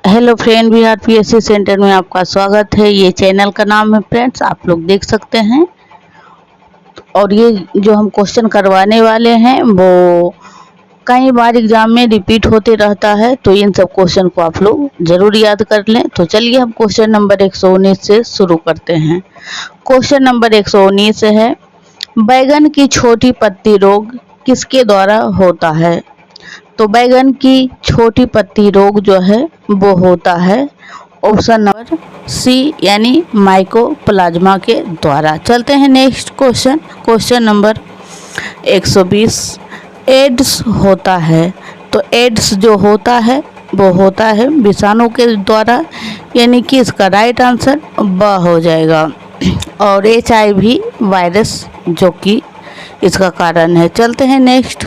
Hello friend, Bihar PSC centre में आपका स्वागत है। ये चैनल का नाम है फ्रेंड्स, आप लोग देख सकते हैं। और ये जो हम क्वेश्चन करवाने वाले हैं वो कई बार एग्जाम में रिपीट होते रहता है, तो इन सब क्वेश्चन को आप लोग जरूर याद कर लें। तो चलिए हम क्वेश्चन नंबर 119 से शुरू करते हैं। क्वेश्चन नंबर 119 है, बैगन की छोटी पत्ती रोग किसके द्वारा होता है? तो बैगन की छोटी पत्ती रोग जो है वो होता है ऑप्शन नंबर सी यानी माइकोप्लाज्मा के द्वारा। चलते हैं नेक्स्ट क्वेश्चन। क्वेश्चन नंबर 120, एड्स होता है। तो एड्स जो होता है वो होता है विषाणु के द्वारा, यानी कि इसका राइट आंसर ब हो जाएगा। और HIV वायरस जो कि इसका कारण है। चलते हैं नेक्स्ट।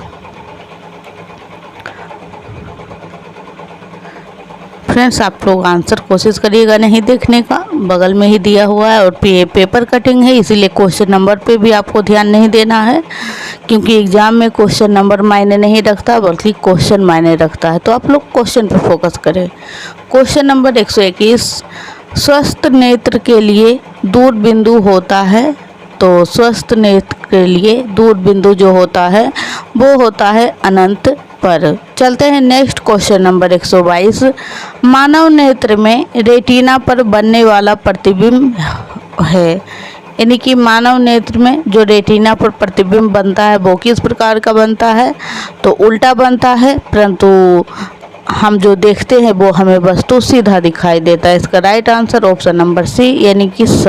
फ्रेंड्स, आप लोग आंसर कोशिश करिएगा नहीं देखने का, बगल में ही दिया हुआ है और पेपर कटिंग है, इसीलिए क्वेश्चन नंबर पे भी आपको ध्यान नहीं देना है, क्योंकि एग्जाम में क्वेश्चन नंबर मायने नहीं रखता बल्कि क्वेश्चन मायने रखता है। तो आप लोग क्वेश्चन पे फोकस करें। क्वेश्चन नंबर 121, स्वस्थ नेत्र के लिए दूर बिंदु होता है। तो स्वस्थ नेत्र के लिए दूर बिंदु जो होता है वो होता है अनंत पर। चलते हैं नेक्स्ट। क्वेश्चन नंबर 122, मानव नेत्र में रेटिना पर बनने वाला प्रतिबिंब है, यानी कि मानव नेत्र में जो रेटिना पर प्रतिबिंब बनता है वो किस प्रकार का बनता है? तो उल्टा बनता है, परंतु हम जो देखते हैं वो हमें वस्तु सीधा दिखाई देता है। इसका right answer option number C यानी कि स।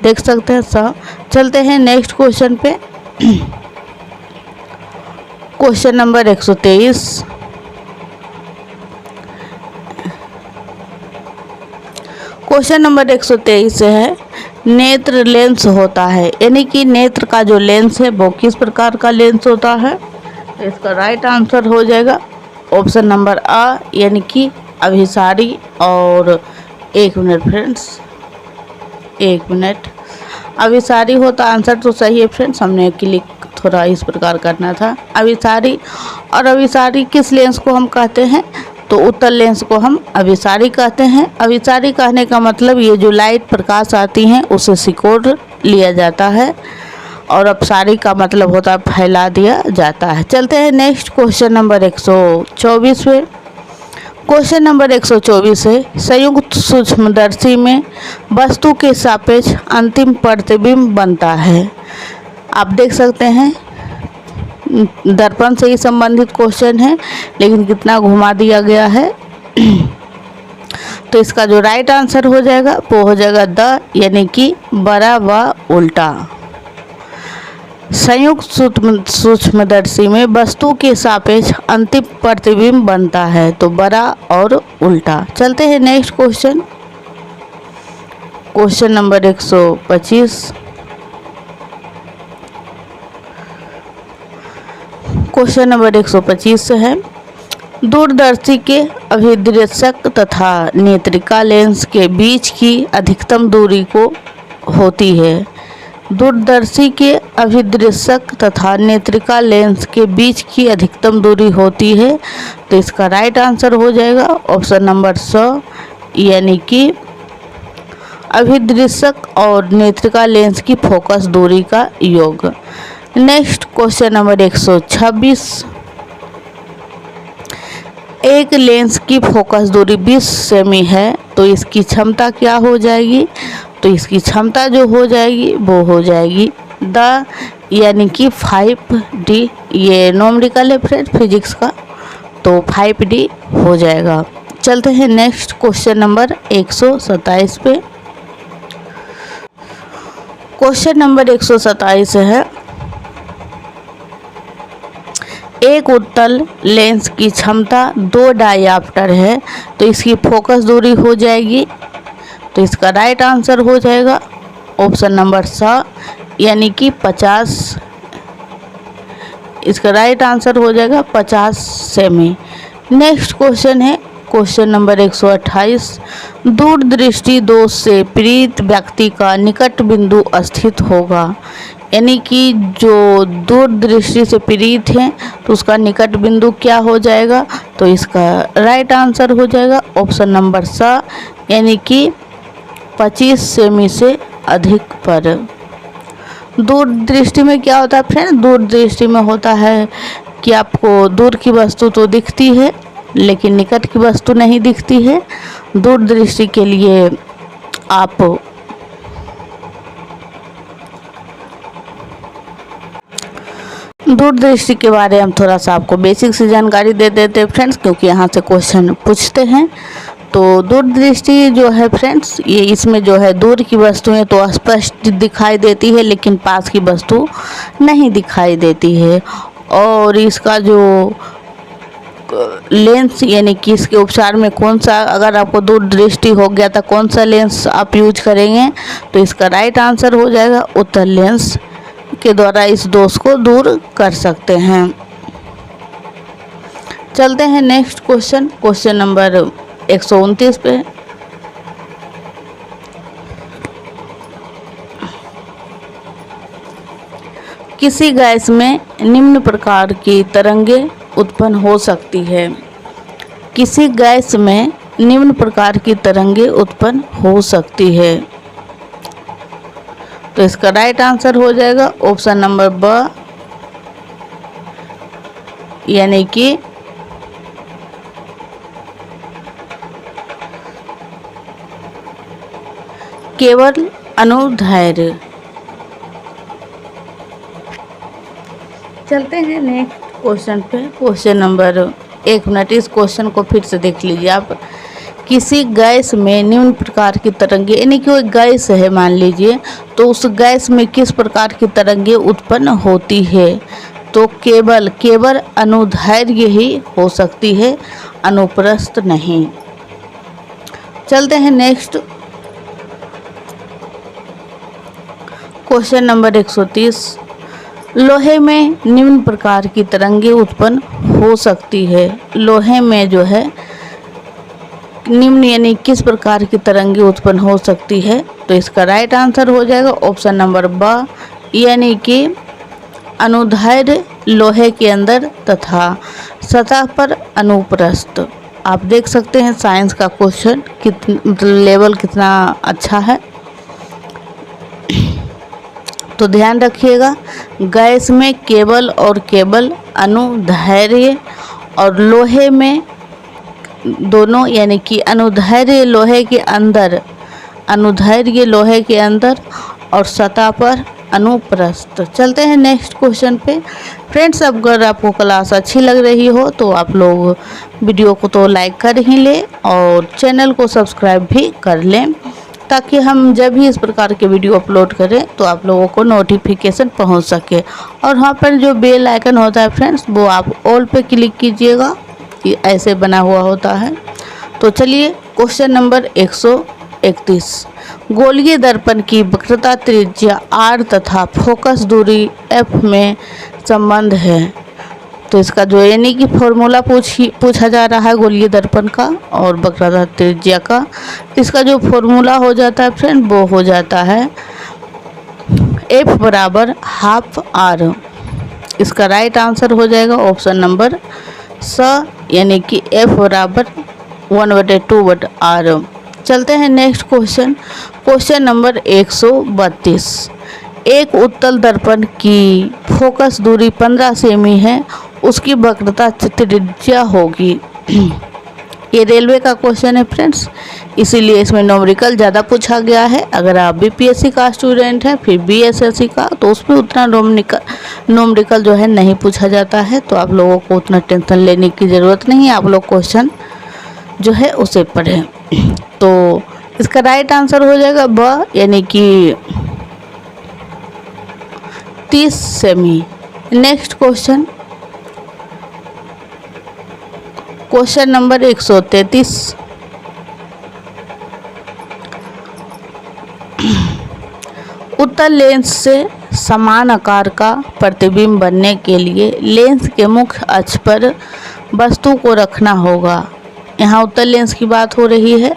देख सकते हैं स। चलते हैं नेक्स्ट क्वेश्चन पे। क्वेश्चन नंबर 123, क्वेश्चन नंबर 123 है, नेत्र लेंस होता है, यानी कि नेत्र का जो लेंस है वो किस प्रकार का लेंस होता है? इसका राइट आंसर हो जाएगा ऑप्शन नंबर आ यानी कि अभिसारी। और एक मिनट फ्रेंड्स, एक मिनट, अभिसारी होता आंसर तो सही है फ्रेंड्स, हमने क्लिक थोड़ा इस प्रकार करना था। अभिसारी, और अभिसारी किस लेंस को हम कहते हैं? तो उत्तल लेंस को हम अभिसारी कहते हैं। अभिसारी कहने का मतलब ये जो लाइट प्रकाश आती हैं उसे सिकोड़ लिया जाता है, और अपसारी का मतलब होता है फैला दिया जाता है। चलते हैं नेक्स्ट क्वेश्चन नंबर 124 पे। क्वेश्चन नंबर 124 है, संयुक्त सूक्ष्मदर्शी में वस्तु के सापेक्ष अंतिम प्रतिबिंब बनता है। आप देख सकते हैं दर्पण से ही संबंधित क्वेश्चन है, लेकिन कितना घुमा दिया गया है। तो इसका जो राइट आंसर हो जाएगा वो हो जाएगा द, यानी कि बड़ा व उल्टा। संयुक्त सूक्ष्मदर्शी में वस्तु के सापेक्ष अंतिम प्रतिबिंब बनता है, तो बड़ा और उल्टा। चलते हैं next question. Question number 125, question number 125 है, दूरदर्शी के अभिदृश्यक तथा नेत्रिका लेंस के बीच की अधिकतम दूरी को होती है। दूरदर्शी के अभिदृश्यक तथा नेत्रिका लेंस के बीच की अधिकतम दूरी होती है, तो इसका राइट आंसर हो जाएगा ऑप्शन नंबर स यानी कि अभिदृश्यक और नेत्रिका लेंस की फोकस दूरी का योग। नेक्स्ट क्वेश्चन नंबर 126, एक लेंस की फोकस दूरी 20 सेमी है, तो इसकी क्षमता क्या हो जाएगी? तो इसकी क्षमता जो हो जाएगी वो हो जाएगी द, यानी कि 5D। ये न्यूमेरिकल है फ्रेंड फिजिक्स का, तो 5D हो जाएगा। चलते हैं नेक्स्ट क्वेश्चन नंबर 127 पे। क्वेश्चन नंबर 127 है, एक उत्तल लेंस की क्षमता 2 डायाप्टर है, तो इसकी फोकस दूरी हो जाएगी, तो इसका राइट आंसर हो जाएगा ऑप्शन नंबर स यानी कि 50। इसका राइट आंसर हो जाएगा 50 सेमी। नेक्स्ट क्वेश्चन है क्वेश्चन नंबर 128, दूरदृष्टि दोष से पीड़ित व्यक्ति का निकट बिंदु स्थित होगा, यानी कि जो दूर दृष्टि से पीड़ित हैं तो उसका निकट बिंदु क्या हो जाएगा, तो इसका राइट आंसर हो जाएगा ऑप्शन नंबर स, यानी कि 25 सेमी से अधिक पर। दूर दृष्टि में क्या होता है फ्रेंड, दूर दृष्टि में होता है कि आपको दूर की वस्तु तो दिखती है लेकिन निकट की वस्तु नहीं दिखती है। दूर दृष्टि के लिए आप दूरदृष्टि के बारे में हम थोड़ा सा आपको बेसिक सी जानकारी दे देते हैं फ्रेंड्स, क्योंकि यहाँ से क्वेश्चन पूछते हैं। तो दूरदृष्टि जो है फ्रेंड्स, ये इसमें जो है दूर की वस्तुएं तो स्पष्ट दिखाई देती है लेकिन पास की वस्तु नहीं दिखाई देती है। और इसका जो लेंस यानी कि इसके उपचार में कौन सा, अगर आपको दूरदृष्टि हो गया तो कौन सा लेंस आप यूज करेंगे, तो इसका राइट आंसर हो जाएगा उत्तल लेंस के द्वारा इस दोष को दूर कर सकते हैं। चलते हैं नेक्स्ट क्वेश्चन नंबर 129 पे। किसी गैस में निम्न प्रकार की तरंगे उत्पन्न हो सकती है। किसी गैस में निम्न प्रकार की तरंगे उत्पन्न हो सकती है, तो इसका राइट आंसर हो जाएगा ऑप्शन नंबर ब, यानी कि केवल अनुदैर्ध्य। चलते हैं नेक्स्ट क्वेश्चन पे। क्वेश्चन नंबर 1 मिनट, इस क्वेश्चन को फिर से देख लीजिए आप। किसी गैस में निम्न प्रकार की तरंगे, यानी कि वो गैस है मान लीजिए, तो उस गैस में किस प्रकार की तरंगे उत्पन्न होती है, तो केवल अनुदैर्ध्य ही हो सकती है, अनुप्रस्थ नहीं। चलते हैं नेक्स्ट क्वेश्चन नंबर 130। लोहे में निम्न प्रकार की तरंगे उत्पन्न हो सकती है। लोहे में जो है निम्न यानी किस प्रकार की तरंगे उत्पन्न हो सकती है, तो इसका राइट आंसर हो जाएगा ऑप्शन नंबर ब, यानी कि अनुदैर्ध्य लोहे के अंदर तथा सतह पर अनुप्रस्थ। आप देख सकते हैं साइंस का क्वेश्चन लेवल कितना अच्छा है। तो ध्यान रखिएगा, गैस में केवल और केवल अनुदैर्ध्य और लोहे में दोनों, यानी कि अनुदैर्ध्य लोहे के अंदर और सतह पर अनुप्रस्थ। चलते हैं नेक्स्ट क्वेश्चन पे। फ्रेंड्स, अगर आपको क्लास अच्छी लग रही हो तो आप लोग वीडियो को तो लाइक कर ही लें और चैनल को सब्सक्राइब भी कर लें, ताकि हम जब भी इस प्रकार के वीडियो अपलोड करें तो आप लोगों को नोटिफिकेशन पहुंच सके। और वहाँ पर जो बेल आइकन होता है फ्रेंड्स, वो आप ऑल पे क्लिक कीजिएगा, ये ऐसे बना हुआ होता है। तो चलिए क्वेश्चन नंबर 131। गोलीय दर्पण की वक्रता त्रिज्या r तथा फोकस दूरी f में संबंध है। तो इसका जो यानी कि फॉर्मूला पूछा जा रहा है गोलीय दर्पण का और वक्रता त्रिज्या का। इसका जो फॉर्मूला हो जाता है फ्रेंड, वो हो जाता है f बराबर हाफ r। इसका राइट आंसर हो जाएगा ऑप्शन नंबर स, यानी कि f बराबर 1/2/r। चलते हैं नेक्स्ट क्वेश्चन नंबर 132। एक उत्तल दर्पण की फोकस दूरी 15 सेमी है, उसकी वक्रता त्रिज्या होगी। ये रेलवे का क्वेश्चन है फ्रेंड्स, इसीलिए इसमें न्यूमेरिकल ज़्यादा पूछा गया है। अगर आप बीपीएससी का स्टूडेंट हैं फिर बीएसएससी का, तो उसमें उतना न्यूमेरिकल जो है नहीं पूछा जाता है, तो आप लोगों को उतना टेंशन लेने की ज़रूरत नहीं है। आप लोग क्वेश्चन जो है उसे पढ़ें। तो इसका राइट आंसर हो जाएगा ब, यानी कि 30 सेमी। Next question number 133। उत्तल लेंस से समान आकार का प्रतिबिंब बनने के लिए लेंस के मुख्य अक्ष पर वस्तु को रखना होगा। यहाँ उत्तल लेंस की बात हो रही है।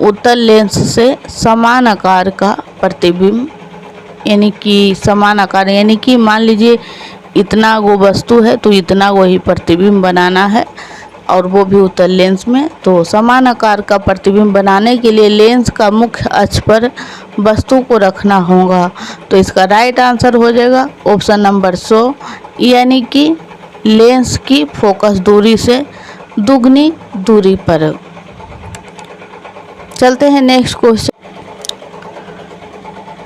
उत्तल लेंस से समान आकार का प्रतिबिंब यानी कि समान आकार, यानी कि मान लीजिए इतना वो वस्तु है तो इतना वो ही प्रतिबिंब बनाना है, और वो भी उत्तल लेंस में। तो समान आकार का प्रतिबिंब बनाने के लिए लेंस का मुख्य अक्ष पर वस्तु को रखना होगा। तो इसका राइट आंसर हो जाएगा ऑप्शन नंबर 100, यानी कि लेंस की फोकस दूरी से दुगनी दूरी पर। चलते हैं नेक्स्ट क्वेश्चन।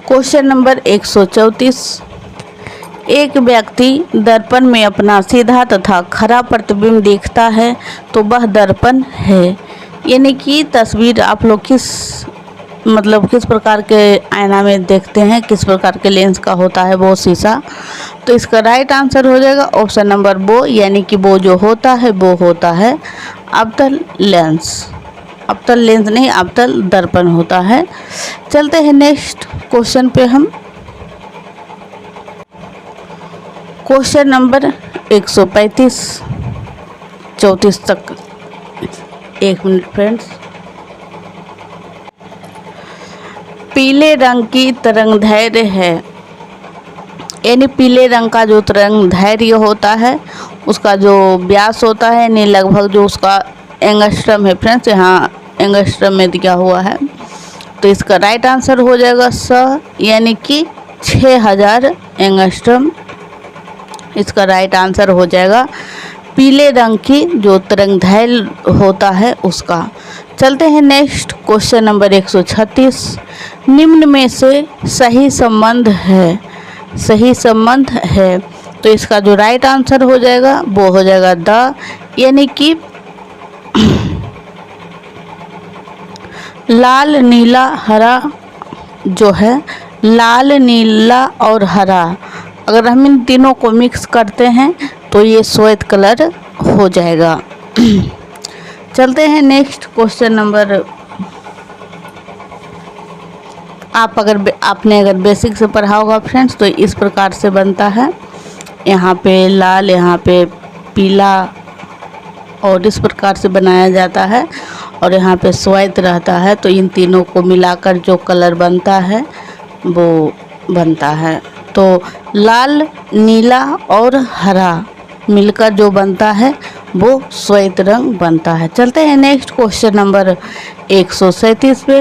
Question number 134। एक व्यक्ति दर्पण में अपना सीधा तथा खरा प्रतिबिंब देखता है तो वह दर्पण है। यानी कि तस्वीर आप लोग किस प्रकार के आईना में देखते हैं, किस प्रकार के लेंस का होता है वो शीशा। तो इसका राइट आंसर हो जाएगा ऑप्शन नंबर 2, यानी कि वो जो होता है वो होता है अवतल लेंस। अवतल लेंस नहीं, अवतल दर्पण होता है। चलते हैं नेक्स्ट क्वेश्चन पे हम। क्वेश्चन नंबर 135, 34 तक। एक मिनट फ्रेंड्स। पीले रंग की तरंगदैर्घ्य है, यानी पीले रंग का जो तरंगदैर्घ्य होता है उसका जो व्यास होता है, यानी लगभग जो उसका एंगस्ट्रम है फ्रेंड्स, यहाँ एंगस्ट्रम में दिया हुआ है। तो इसका राइट आंसर हो जाएगा 100, यानी कि 6000 एंगस्ट्रम। इसका राइट आंसर हो जाएगा पीले रंग की जो तरंगदैर्घ्य होता है उसका। चलते हैं नेक्स्ट क्वेश्चन नंबर 136। निम्न में से सही संबंध है, तो इसका जो राइट आंसर हो जाएगा वो हो जाएगा द, यानी कि लाल नीला हरा जो है, लाल नीला और हरा अगर हम इन तीनों को मिक्स करते हैं तो ये श्वेत कलर हो जाएगा। चलते हैं नेक्स्ट क्वेश्चन नंबर। आपने अगर बेसिक से पढ़ा होगा फ्रेंड्स तो इस प्रकार से बनता है, यहाँ पे लाल, यहाँ पे पीला, और इस प्रकार से बनाया जाता है, और यहाँ पे श्वेत रहता है। तो इन तीनों को मिलाकर जो कलर बनता है वो बनता है। तो लाल, नीला और हरा मिलकर जो बनता है वो श्वेत रंग बनता है। चलते हैं नेक्स्ट क्वेश्चन नंबर 137 पे।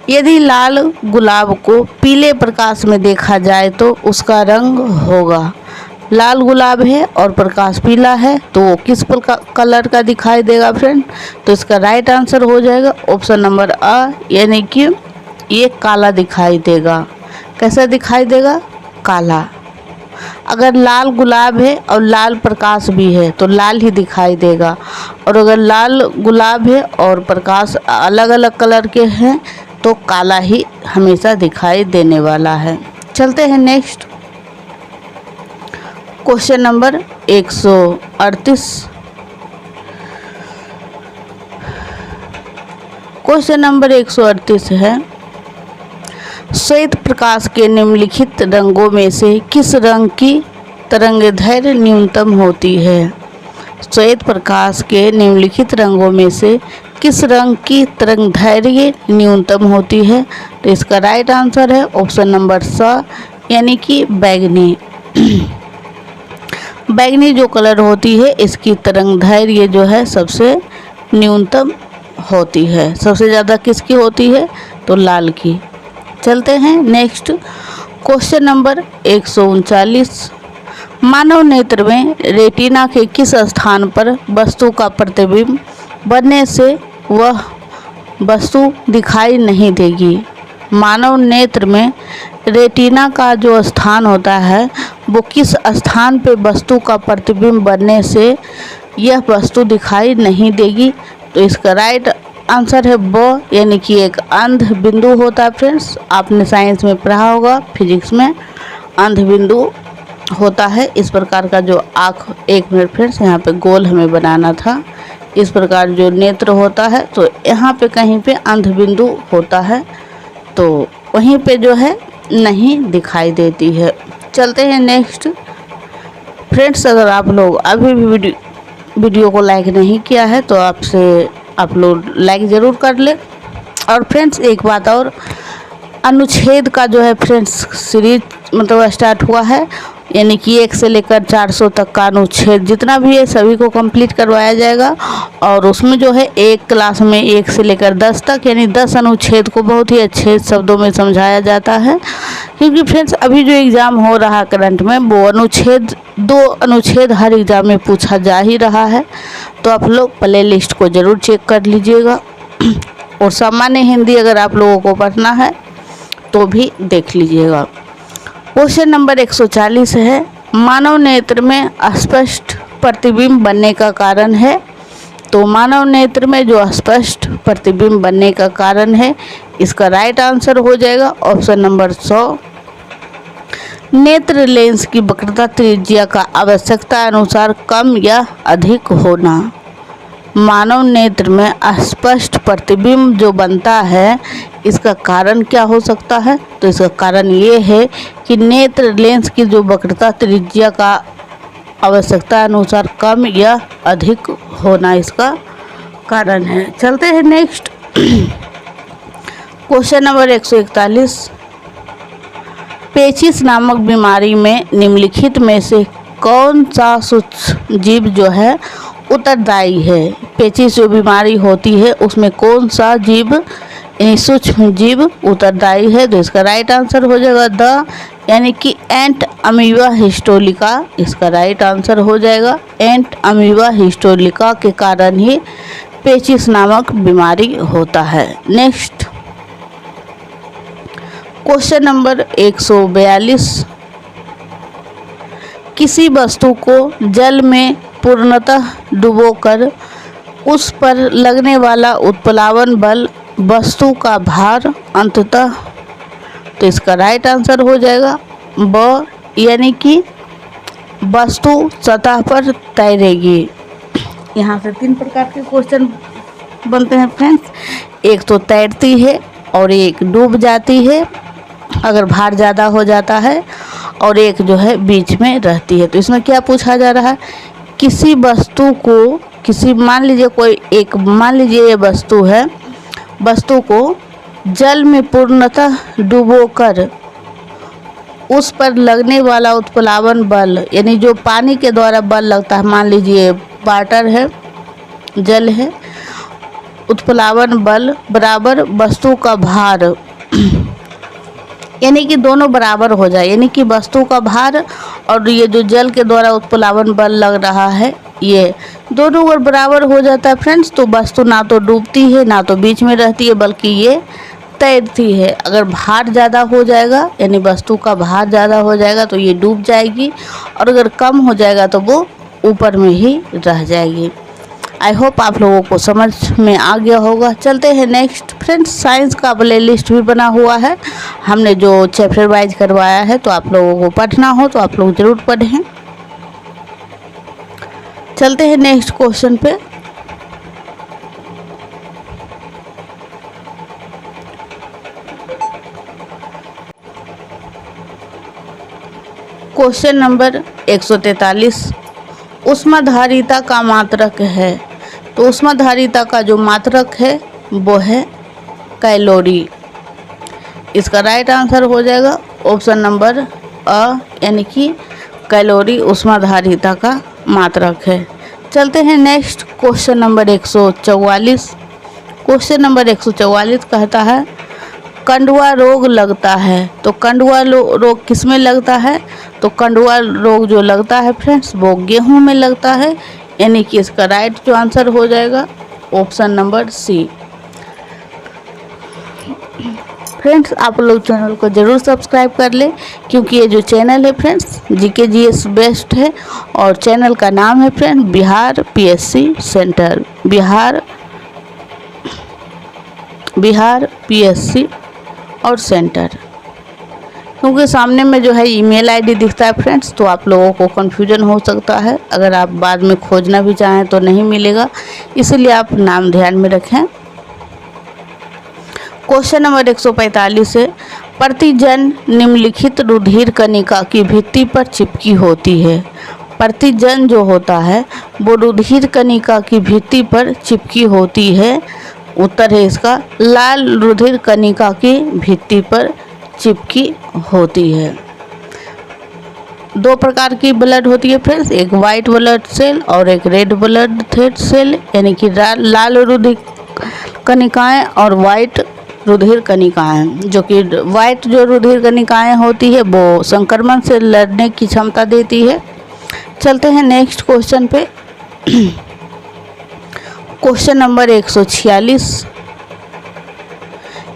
यदि लाल गुलाब को पीले प्रकाश में देखा जाए तो उसका रंग होगा, लाल गुलाब है और प्रकाश पीला है तो वो किस कलर का दिखाई देगा फ्रेंड? तो इसका राइट आंसर हो जाएगा ऑप्शन नंबर अ, यानी कि ये काला दिखाई देगा। कैसा दिखाई देगा? काला। अगर लाल गुलाब है और लाल प्रकाश भी है तो लाल ही दिखाई देगा, और अगर लाल गुलाब है और प्रकाश अलग अलग कलर के हैं तो काला ही हमेशा दिखाई देने वाला है। चलते हैं next question number 138। Question number 138 है, श्वेत प्रकाश के निम्नलिखित रंगों में से किस रंग की तरंगदैर्घ्य न्यूनतम होती है? श्वेत प्रकाश के निम्नलिखित रंगों में से किस रंग की तरंगदैर्घ्य न्यूनतम होती है? तो इसका राइट आंसर है ऑप्शन नंबर स, यानी कि बैगनी। बैगनी जो कलर होती है इसकी तरंगदैर्घ्य जो है सबसे न्यूनतम होती है। सबसे ज़्यादा किसकी होती है? तो लाल की। चलते हैं नेक्स्ट क्वेश्चन नंबर 139। मानव नेत्र में रेटिना के किस स्थान पर वस्तु का प्रतिबिंब बनने से वह वस्तु दिखाई नहीं देगी? मानव नेत्र में रेटिना का जो स्थान होता है वो किस स्थान पे वस्तु का प्रतिबिंब बनने से यह वस्तु दिखाई नहीं देगी? तो इसका राइट आंसर है ब, यानी कि एक अंध बिंदु होता है फ्रेंड्स। आपने साइंस में पढ़ा होगा, फिजिक्स में अंध बिंदु होता है इस प्रकार का जो आँख। एक मिनट फ्रेंड्स, यहाँ पे गोल हमें बनाना था। इस प्रकार जो नेत्र होता है तो यहाँ पे कहीं पे अंध बिंदु होता है तो वहीं पे जो है नहीं दिखाई देती है। चलते हैं नेक्स्ट फ्रेंड्स। अगर आप लोग अभी भी वीडियो को लाइक नहीं किया है तो आप लोग लाइक ज़रूर कर ले। और फ्रेंड्स एक बात और, अनुच्छेद का जो है फ्रेंड्स सीरीज मतलब स्टार्ट हुआ है, यानी कि 1 से लेकर 400 तक का अनुच्छेद जितना भी है सभी को कंप्लीट करवाया जाएगा। और उसमें जो है एक क्लास में 1 से लेकर 10 तक यानी 10 अनुच्छेद को बहुत ही अच्छे शब्दों में समझाया जाता है। क्योंकि फ्रेंड्स अभी जो एग्ज़ाम हो रहा है करंट में वो अनुच्छेद 2 अनुच्छेद हर एग्ज़ाम में पूछा जा ही रहा है, तो आप लोग प्ले लिस्ट को ज़रूर चेक कर लीजिएगा। और सामान्य हिंदी अगर आप लोगों को पढ़ना है तो भी देख लीजिएगा। क्वेश्चन नंबर 140 है, मानव नेत्र में स्पष्ट प्रतिबिंब बनने का कारण है। तो मानव नेत्र में जो स्पष्ट प्रतिबिंब बनने का कारण है, इसका राइट आंसर हो जाएगा ऑप्शन नंबर 100। नेत्र लेंस की वक्रता त्रिज्या का आवश्यकता अनुसार कम या अधिक होना। मानव नेत्र में स्पष्ट प्रतिबिंब जो बनता है, इसका कारण क्या हो सकता है? तो इसका कारण ये है कि नेत्र लेंस की जो वक्रता त्रिज्या का आवश्यकता अनुसार कम या अधिक होना इसका कारण है। चलते हैं नेक्स्ट क्वेश्चन नंबर 141, पेचिश नामक बीमारी में निम्नलिखित में से कौन सा सूक्ष्म जीव जो है उत्तरदायी है? पेचिश जो बीमारी होती है उसमें कौन सा जीव सूक्ष्म जीव उत्तरदायी है? तो इसका राइट आंसर हो जाएगा द यानी कि एंट अमीबा हिस्टोलिका। इसका राइट आंसर हो जाएगा एंट अमीबा हिस्टोलिका के कारण ही पेचिश नामक बीमारी होता है। नेक्स्ट क्वेश्चन नंबर 142, किसी वस्तु को जल में पूर्णतः डुबोकर उस पर लगने वाला उत्प्लावन बल वस्तु का भार अंततः। तो इसका राइट आंसर हो जाएगा ब यानी कि वस्तु सतह पर तैरेगी। यहाँ से 3 प्रकार के क्वेश्चन बनते हैं फ्रेंड्स, एक तो तैरती है और एक डूब जाती है अगर भार ज़्यादा हो जाता है, और एक जो है बीच में रहती है। तो इसमें क्या पूछा जा रहा है, किसी वस्तु को मान लीजिए ये वस्तु है, वस्तु को जल में पूर्णतः डुबोकर उस पर लगने वाला उत्प्लावन बल यानी जो पानी के द्वारा बल लगता है, मान लीजिए वाटर है, जल है, उत्प्लावन बल बराबर वस्तु का भार यानी कि दोनों बराबर हो जाए, यानी कि वस्तु का भार और ये जो जल के द्वारा उत्प्लावन बल लग रहा है ये दोनों अगर बराबर हो जाता है फ्रेंड्स, तो वस्तु ना तो डूबती है ना तो बीच में रहती है बल्कि ये तैरती है। अगर भार ज़्यादा हो जाएगा यानी वस्तु का भार ज़्यादा हो जाएगा तो ये डूब जाएगी, और अगर कम हो जाएगा तो वो ऊपर में ही रह जाएगी। आई होप आप लोगों को समझ में आ गया होगा। चलते हैं नेक्स्ट फ्रेंड्स, साइंस का प्ले लिस्ट भी बना हुआ है, हमने जो चैप्टर वाइज करवाया है, तो आप लोगों को पढ़ना हो तो आप लोग ज़रूर पढ़ें। चलते हैं नेक्स्ट क्वेश्चन पे। क्वेश्चन नंबर 143, ऊष्माधारिता का मात्रक है। तो ऊष्माधारिता का जो मात्रक है वो है कैलोरी। इसका राइट आंसर हो जाएगा ऑप्शन नंबर अ यानी कि कैलोरी ऊष्माधारिता का मात्रक है। चलते हैं next question number 144। Question number 144 कहता है कंडुआ रोग लगता है। तो कंडुआ रोग किस में लगता है? तो कंडुआ रोग जो लगता है फ्रेंड्स वो गेहूं में लगता है, यानी कि इसका राइट जो आंसर हो जाएगा ऑप्शन नंबर सी। फ्रेंड्स आप लोग चैनल को ज़रूर सब्सक्राइब कर लें, क्योंकि ये जो चैनल है फ्रेंड्स जीके जीएस बेस्ट है, और चैनल का नाम है friend Bihar PSC centre, Bihar PSC और सेंटर। क्योंकि सामने में जो है ईमेल आईडी दिखता है फ्रेंड्स, तो आप लोगों को कन्फ्यूजन हो सकता है, अगर आप बाद में खोजना भी चाहें तो नहीं मिलेगा, इसलिए आप नाम ध्यान में रखें। क्वेश्चन नंबर 145 है प्रतिजन निम्नलिखित रुधिर कणिका की भित्ति पर चिपकी होती है। प्रतिजन जो होता है वो रुधिर कणिका की भित्ति पर चिपकी होती है। उत्तर है इसका लाल रुधिर कणिका की भित्ति पर चिपकी होती है। दो प्रकार की ब्लड होती है फ्रेंड्स, एक वाइट ब्लड सेल और एक रेड ब्लड सेल, यानी कि लाल रुधिर कणिकाएं और वाइट रुधिर कणिकाएं। जो कि वाइट जो रुधिर कणिकाएं होती है वो संक्रमण से लड़ने की क्षमता देती है। चलते हैं नेक्स्ट क्वेश्चन पे। क्वेश्चन नंबर 146,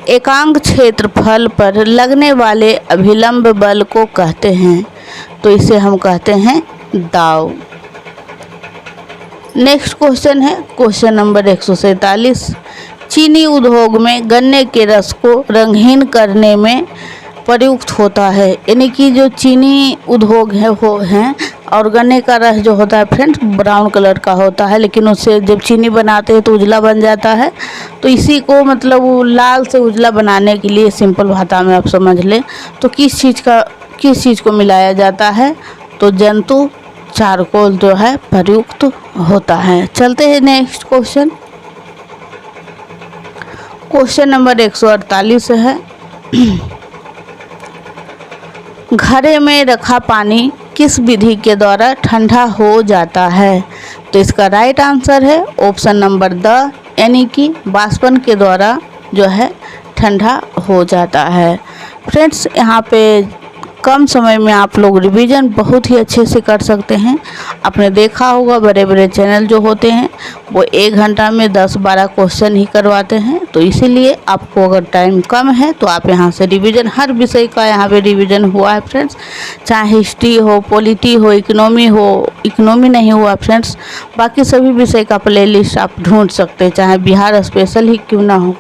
एकांक क्षेत्रफल पर लगने वाले अभिलंब बल को कहते हैं, तो इसे हम कहते हैं दाव। नेक्स्ट क्वेश्चन है क्वेश्चन नंबर 147, चीनी उद्योग में गन्ने के रस को रंगहीन करने में प्रयुक्त होता है, यानी कि जो चीनी उद्योग है वो हैं और गन्ने का रस जो होता है फ्रेंड्स ब्राउन कलर का होता है, लेकिन उससे जब चीनी बनाते हैं तो उजला बन जाता है। तो इसी को मतलब वो लाल से उजला बनाने के लिए सिंपल भाषा में आप समझ लें तो किस चीज़ को मिलाया जाता है, तो जंतु चारकोल जो है प्रयुक्त होता है। चलते हैं नेक्स्ट क्वेश्चन। क्वेश्चन नंबर 148 है, घड़े में रखा पानी किस विधि के द्वारा ठंडा हो जाता है, तो इसका राइट आंसर है ऑप्शन नंबर द, यानी कि वाष्पन के द्वारा जो है ठंडा हो जाता है। फ्रेंड्स यहाँ पे कम समय में आप लोग रिवीजन बहुत ही अच्छे से कर सकते हैं। आपने देखा होगा बड़े बड़े चैनल जो होते हैं वो 1 घंटा में 10-12 क्वेश्चन ही करवाते हैं, तो इसीलिए आपको अगर टाइम कम है तो आप यहाँ से रिवीजन, हर विषय का यहाँ पे रिवीजन हुआ है फ्रेंड्स, चाहे हिस्ट्री हो, पॉलिटी हो, इकोनॉमी नहीं हुआ फ्रेंड्स, बाकी सभी विषय का प्लेलिस्ट आप ढूंढ सकते हैं, चाहे बिहार स्पेशल ही क्यों ना हो।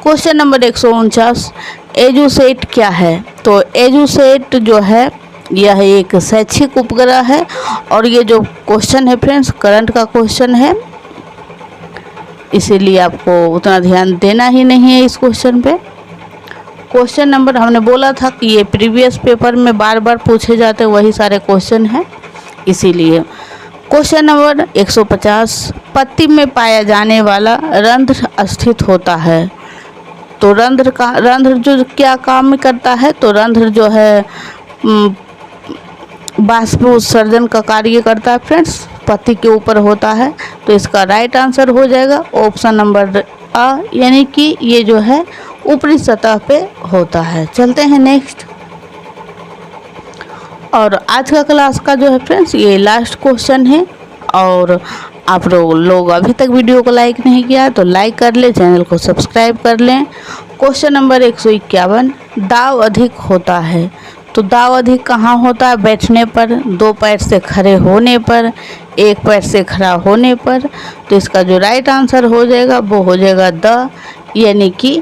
क्वेश्चन नंबर 149, एजुसेट क्या है, तो एजुसेट जो है यह एक शैक्षिक उपग्रह है और ये जो क्वेश्चन है फ्रेंड्स करंट का क्वेश्चन है, इसीलिए आपको उतना ध्यान देना ही नहीं है इस क्वेश्चन पे। क्वेश्चन नंबर हमने बोला था कि ये प्रीवियस पेपर में बार बार पूछे जाते वही सारे क्वेश्चन हैं, इसीलिए। क्वेश्चन नंबर 150, पत्ती में पाया जाने वाला रंध्र स्थित होता है, तो रंध्र जो क्या काम करता है, तो रंध्र जो है बाष्प उत्सर्जन का कार्य करता है फ्रेंड्स, पत्ती के ऊपर होता है, तो इसका राइट आंसर हो जाएगा ऑप्शन नंबर आ, यानी कि ये जो है ऊपरी सतह पे होता है। चलते हैं नेक्स्ट। और आज का क्लास का जो है फ्रेंड्स ये लास्ट क्वेश्चन है, और आप लोग अभी तक वीडियो को लाइक नहीं किया है तो लाइक कर लें, चैनल को सब्सक्राइब कर लें। क्वेश्चन नंबर 151, दाव अधिक होता है, तो दाव अधिक कहाँ होता है, बैठने पर, 2 पैर से खड़े होने पर, 1 पैर से खड़ा होने पर, तो इसका जो राइट आंसर हो जाएगा वो हो जाएगा द, यानी कि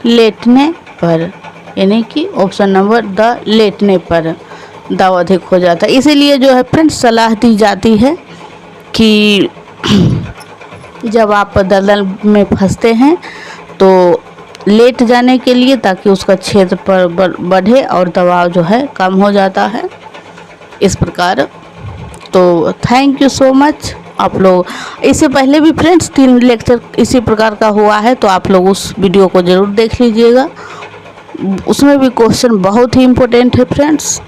लेटने पर, यानी कि ऑप्शन नंबर द, लेटने पर दाव अधिक हो जाता है। इसीलिए जो है फ्रेंड्स सलाह दी जाती है कि जब आप दलदल में फंसते हैं तो लेट जाने के लिए, ताकि उसका क्षेत्र पर बढ़े और दबाव जो है कम हो जाता है इस प्रकार। तो थैंक यू सो मच। आप लोग इससे पहले भी फ्रेंड्स 3 लेक्चर इसी प्रकार का हुआ है, तो आप लोग उस वीडियो को ज़रूर देख लीजिएगा, उसमें भी क्वेश्चन बहुत ही इम्पोर्टेंट है फ्रेंड्स।